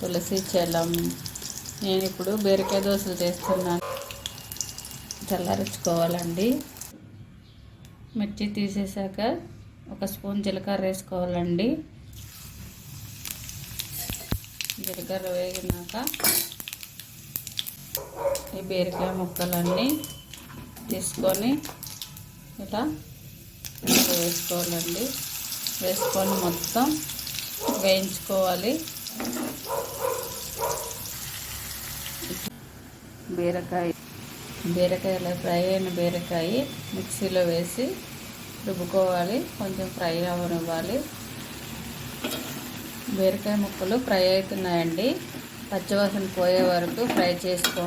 తులసి చలం. నేను ఇప్పుడు బీరకాయ దోశలు చేస్తున్నాను. చల్లారించుకోవాలండి. మిర్చి తీసేసాక 1 స్పూన్ జీలకర్ర వేసుకోవాలండి. జీలకర్ర వేగినాక ఈ బీరకాయ ముక్కలన్నీ తీసుకొని ఇలా వేసుకోవాలండి. వేసుకొని మొత్తం వేయించుకోవాలి. బీరకాయలో ఫ్రై అయిన బీరకాయ మిక్సీలో వేసి రుబ్బుకోవాలి. కొంచెం ఫ్రై అవ్వనివ్వాలి. బీరకాయ ముక్కలు ఫ్రై అవుతున్నాయండి. పచ్చివాసన పోయే వరకు ఫ్రై చేసుకో.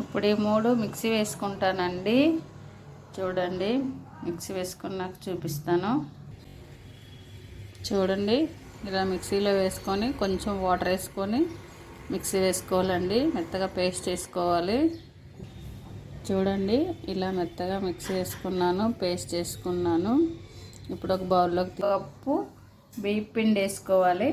ఇప్పుడు ఈ 3 మిక్సీ వేసుకుంటానండి. చూడండి, మిక్సీ వేసుకున్నాక చూపిస్తాను. చూడండి, ఇలా మిక్సీలో వేసుకొని కొంచెం వాటర్ వేసుకొని మిక్సీ వేసుకోవాలండి. మెత్తగా పేస్ట్ చేసుకోవాలి. చూడండి, ఇలా మెత్తగా మిక్సీ వేసుకున్నాను, పేస్ట్ చేసుకున్నాను. ఇప్పుడు ఒక బౌల్లోకి కప్పు బియ్యం పిండి వేసుకోవాలి.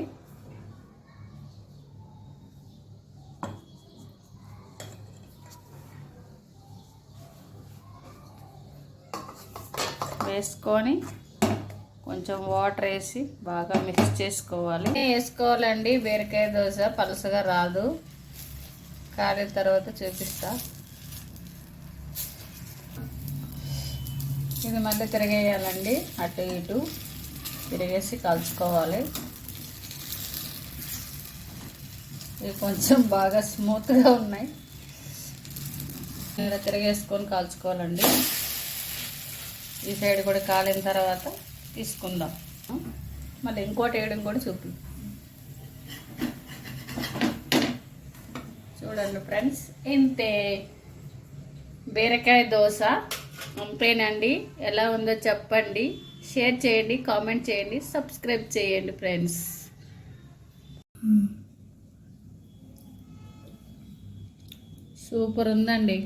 వేసుకొని కొంచెం వాటర్ వేసి బాగా మిక్స్ చేసుకోవాలి. వేసుకోవాలండి. బీరకాయ దోశ పలుసగా రాదు. కాలిన తర్వాత చూపిస్తా. ఇది మళ్ళీ తిరిగేయాలండి. అటు ఇటు తిరిగేసి కలుసుకోవాలి. ఇవి కొంచెం బాగా స్మూత్గా ఉన్నాయి. ఇలా తిరిగేసుకొని కాల్చుకోవాలండి. ఈ సైడ్ కూడా కాలిన తర్వాత తీసుకుందాం. మళ్ళీ ఇంకోటి వేయడం కూడా చూపి. చూడండి ఫ్రెండ్స్, ఇంతే బీరకాయ దోశ. అంతేనండి. ఎలా ఉందో చెప్పండి, షేర్ చేయండి, కామెంట్ చేయండి, సబ్స్క్రైబ్ చేయండి ఫ్రెండ్స్. సూపర్ ఉందండి.